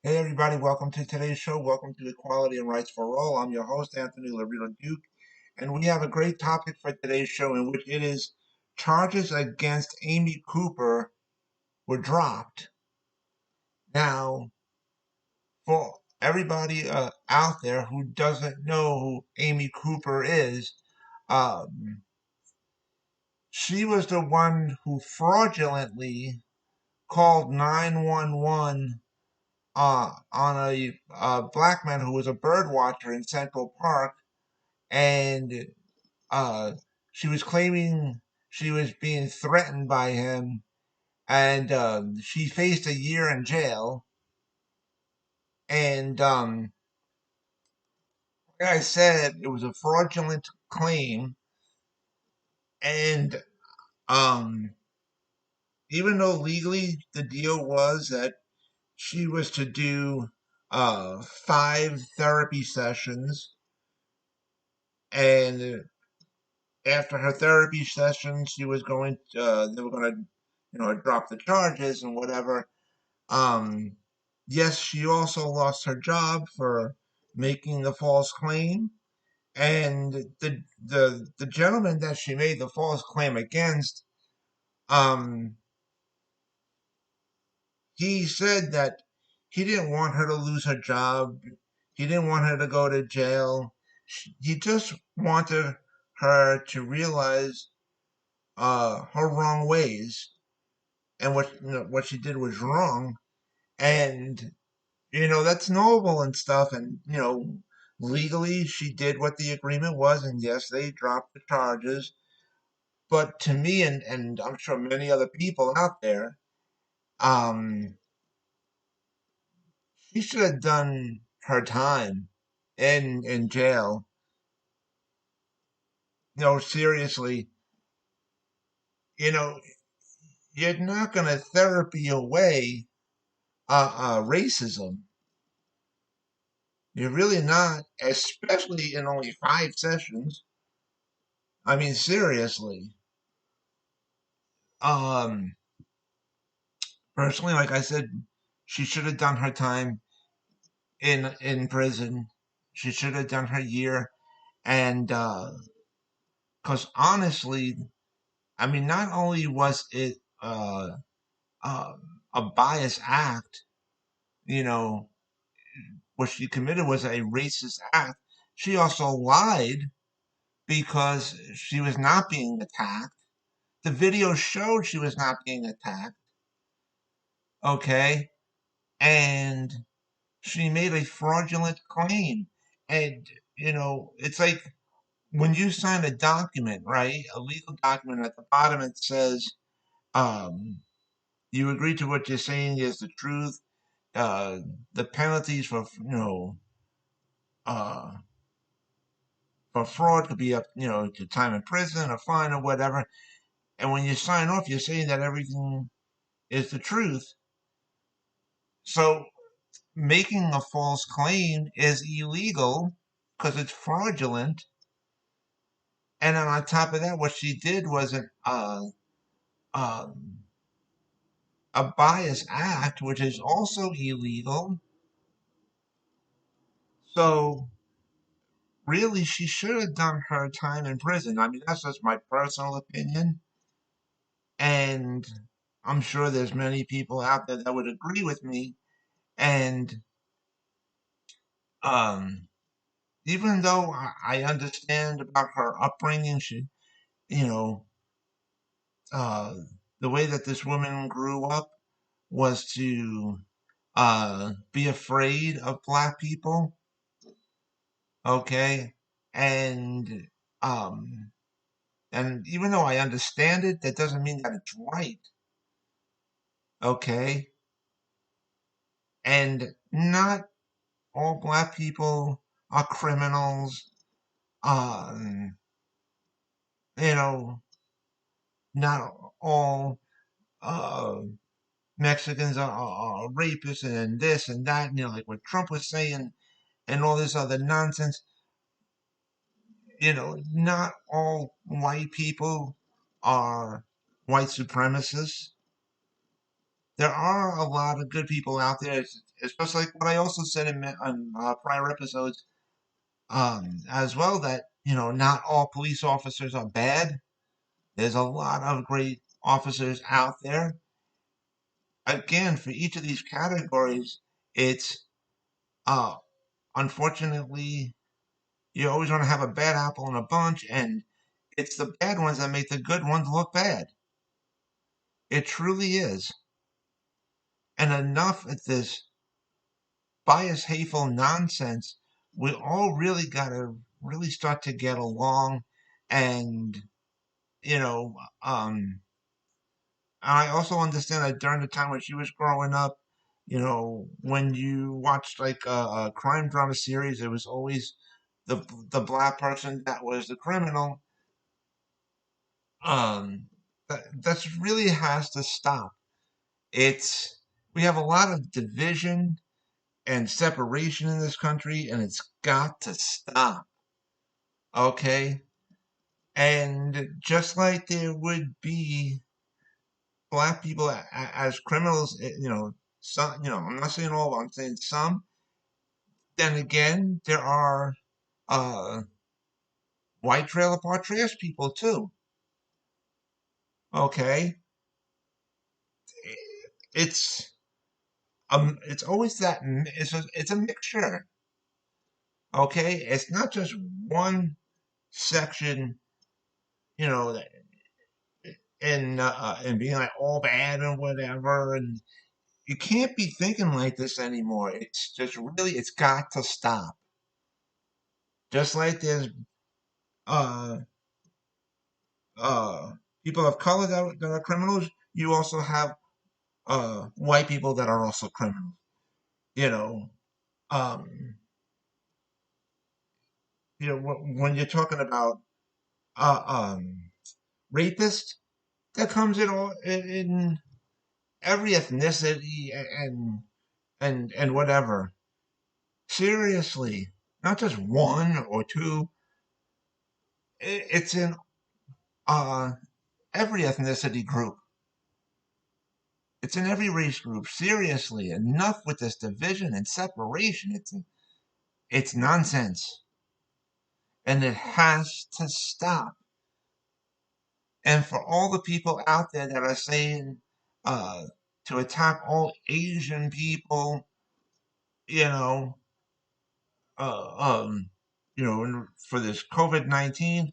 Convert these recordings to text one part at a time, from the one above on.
Hey everybody, welcome to today's show. Welcome to Equality and Rights for All. I'm your host, Anthony Lorito-Duke, and we have a great topic for today's show in which it is charges against Amy Cooper were dropped. Now, for everybody out there who doesn't know who Amy Cooper is, um, she was the one who fraudulently called 911 on a black man who was a bird watcher in Central Park, and uh, she was claiming she was being threatened by him, and she faced a year in jail. And like I said, it was a fraudulent claim, and um, even though legally the deal was that she was to do 5 therapy sessions, and after her therapy session, she was going to, they were going to, drop the charges and whatever. Um, yes, she also lost her job for making the false claim, and the gentleman that she made the false claim against, um, he said that he didn't want her to lose her job. He didn't want her to go to jail. He just wanted her to realize her wrong ways and what she did was wrong, and that's noble and stuff, and legally she did what the agreement was, and yes, they dropped the charges. But to me, and I'm sure many other people out there, um she should have done her time in jail. Seriously, you know you're not going to therapy away racism. You're really not, especially in only 5 sessions. I mean, seriously. Um, Personally, like I said, she should have done her time in prison. She should have done her year, and because honestly, I mean, not only was it uh, a bias act, you know, what she committed was a racist act. She also lied because she was not being attacked. The video showed she was not being attacked. Okay, and she made a fraudulent claim. And, it's like when you sign a document, right? A legal document, at the bottom it says, um, you agree to what you're saying is the truth. Uh, the penalties uh, for fraud could be up, to time in prison, a fine, or whatever. And when you sign off, you're saying that everything is the truth. So making a false claim is illegal because it's fraudulent. And then on top of that, what she did was um, a bias act, which is also illegal. So really, she should have done her time in prison. I mean, that's just my personal opinion, and I'm sure there's many people out there that would agree with me. And um, even though I understand about her upbringing, you know, uh, the way that this woman grew up was to be afraid of black people. Okay, and um, and even though I understand it, that doesn't mean that it's right. Okay, and not all black people are criminals. Um, you know, not all uh Mexicans are rapists and this and that. Like what Trump was saying and all this other nonsense. Not all white people are white supremacists. there are a lot of good people out there, especially like what I also said on prior episodes, as well, that, not all police officers are bad. There's a lot of great officers out there. Again, for each of these categories, it's, uh, unfortunately, you always want to have a bad apple in a bunch, and it's the bad ones that make the good ones look bad. It truly is. And enough of this bias, hateful nonsense. We all really got to really start to get along. And, you know, I also understand that during the time when she was growing up, when you watched like a crime drama series, it was always the black person that was the criminal. That's really has to stop. It's We have a lot of division and separation in this country, and it's got to stop. Okay? And just like there would be black people as criminals, some, I'm not saying all, I'm saying some. Then again, there are uh, white trailer park trash people too. Okay? It's it's always it's a mixture. Okay? It's not just one section, you know, and being like all bad and whatever, and you can't be thinking like this anymore. It's just really, it's got to stop. Just like there's uh uh people of color that are criminals, you also have white people that are also criminals. You know, um, when you're talking about uh um rapists, that comes in all in every ethnicity and whatever. Seriously, not just one or two. It's in uh every ethnicity group. It's in every race group. Seriously, enough with this division and separation. It's nonsense, and it has to stop. And for all the people out there that are saying uh, to attack all Asian people, you know, uh, um, for this COVID-19,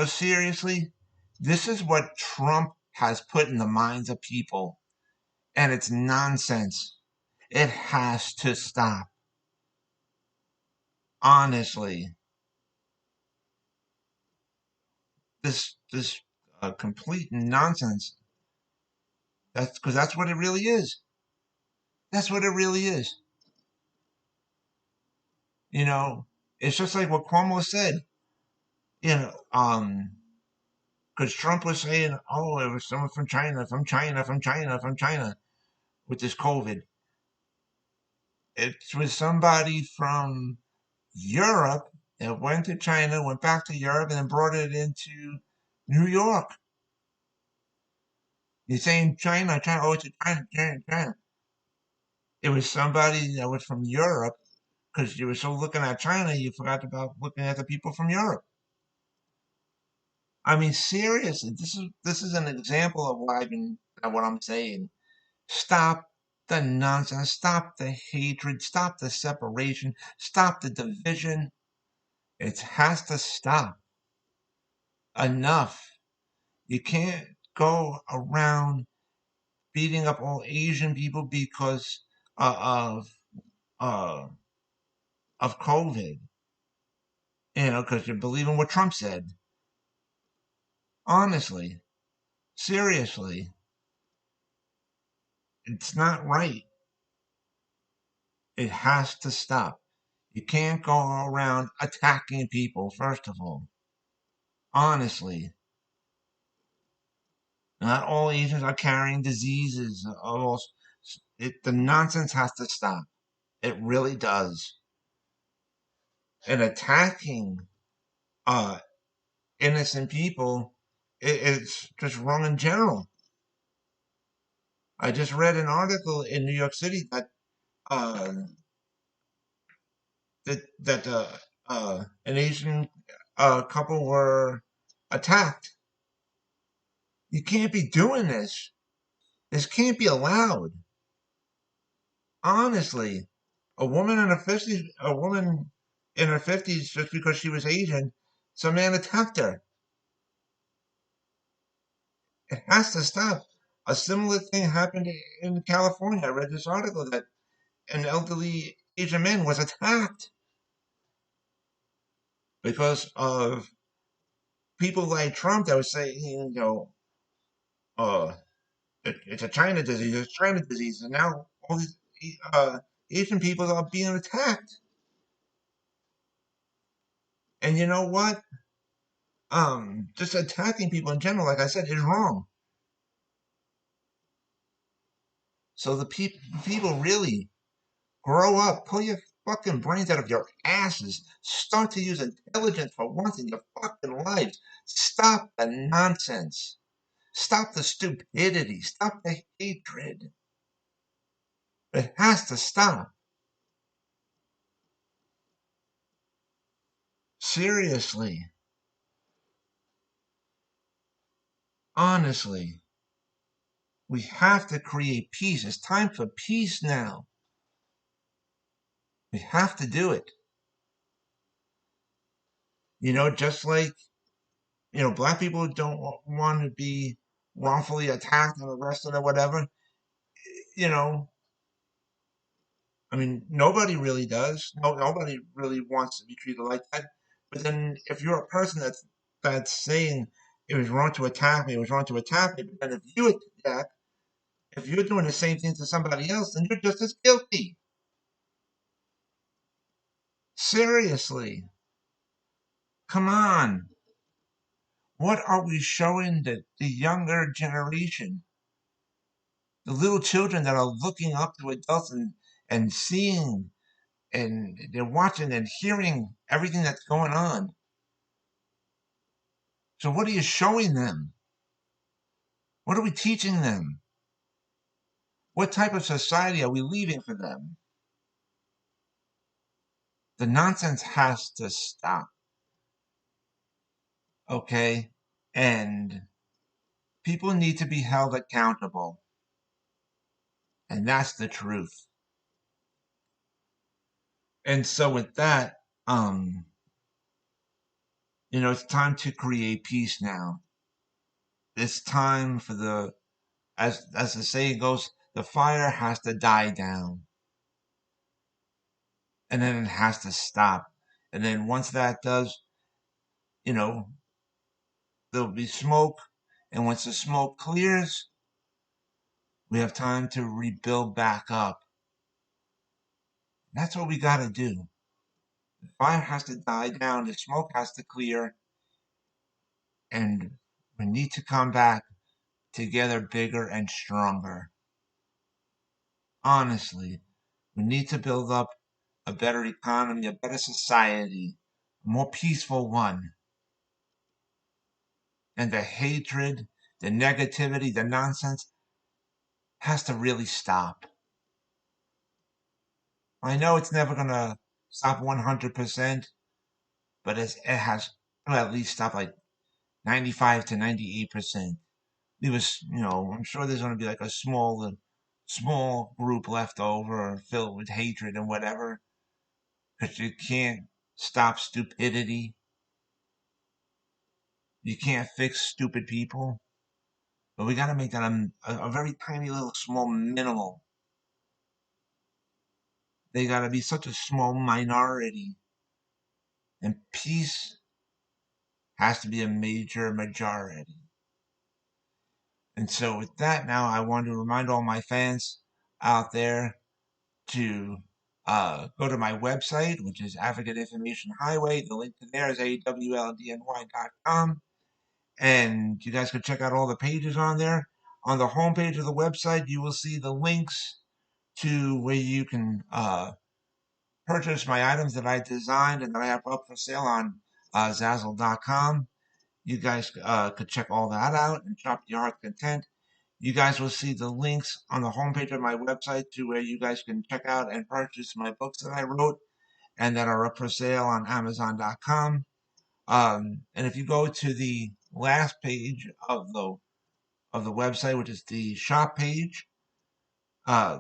seriously, this is what Trump has put in the minds of people, and it's nonsense. It has to stop. Honestly, this complete nonsense. That's because that's what it really is. That's what it really is. You know, it's just like what Cuomo said. You know, because Trump was saying, "Oh, it was someone from China, from China, from China, from China," with this COVID. It was somebody from Europe that went to China, went back to Europe, and then brought it into New York. You're saying China, China, oh, it's China, China, China. It was somebody that was from Europe because you were so looking at China, you forgot about looking at the people from Europe. I mean, seriously, this is an example of what I'm saying. Stop the nonsense. Stop the hatred. Stop the separation. Stop the division. It has to stop. Enough. You can't go around beating up all Asian people because uh, of uh, of COVID. Because you believe in what Trump said. Honestly, seriously, it's not right. It has to stop. You can't go around attacking people, first of all. Honestly, not all Asians are carrying diseases. The nonsense has to stop. It really does. And attacking uh, innocent people, it's just wrong in general. I just read an article in New York City that uh, an Asian couple were attacked. You can't be doing this. This can't be allowed. Honestly, a woman in her 50s, just because she was Asian, some man attacked her. It has to stop. A similar thing happened in California. I read this article that an elderly Asian man was attacked because of people like Trump that was saying, uh, it's a China disease, it's China disease, and now all these Asian people are being attacked. And you know what? Just attacking people in general, like I said, is wrong. So the people really grow up, pull your fucking brains out of your asses, start to use intelligence for once in your fucking lives. Stop the nonsense. Stop the stupidity. Stop the hatred. It has to stop. Seriously. Honestly. We have to create peace. It's time for peace now. We have to do it. Just like, black people don't want to be wrongfully attacked and arrested or whatever. You know, I mean, nobody really does. No, nobody really wants to be treated like that. But then, if you're a person that's saying it was wrong to attack me, it was wrong to attack me, but then if you're doing the same thing to somebody else, then you're just as guilty. Seriously, come on. What are we showing the younger generation? The little children that are looking up to adults and seeing and they're watching and hearing everything that's going on. So what are you showing them? What are we teaching them? What type of society are we leaving for them? The nonsense has to stop. Okay? And people need to be held accountable. And that's the truth. And so with that, it's time to create peace now. It's time for as the saying goes, the fire has to die down. And then it has to stop. And then once that does, you know, there'll be smoke. And once the smoke clears, we have time to rebuild back up. That's what we got to do. The fire has to die down, the smoke has to clear, and we need to come back together bigger and stronger. Honestly, we need to build up a better economy, a better society, a more peaceful one. And the hatred, the negativity, the nonsense has to really stop. I know it's never going to stop 100%, but it has to at least stop like 95 to 98%. There was, I'm sure there's going to be like a small group left over filled with hatred and whatever, because you can't stop stupidity. You can't fix stupid people. But we got to make that a very tiny little small minimal. They got to be such a small minority. And peace has to be a major majority. And so with that now, I want to remind all my fans out there to go to my website, which is Advocate Information Highway. The link to there is awldny.com. And you guys can check out all the pages on there. On the homepage of the website, you will see the links to where you can purchase my items that I designed and that I have up for sale on Zazzle.com. You guys could check all that out and shop to your heart's content. You guys will see the links on the homepage of my website to where you guys can check out and purchase my books that I wrote and that are up for sale on Amazon.com. And if you go to the last page of the website, which is the shop page, uh,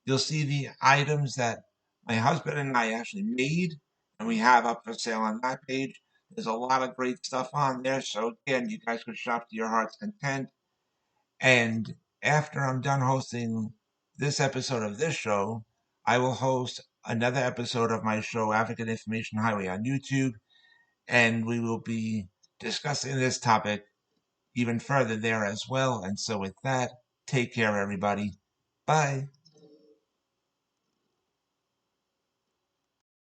you'll see the items that my husband and I actually made, and we have up for sale on that page. There's a lot of great stuff on there. So again, you guys could shop to your heart's content. And after I'm done hosting this episode of this show, I will host another episode of my show, Advocate Information Highway, on YouTube, and we will be discussing this topic even further there as well. And so with that, take care, everybody. Bye.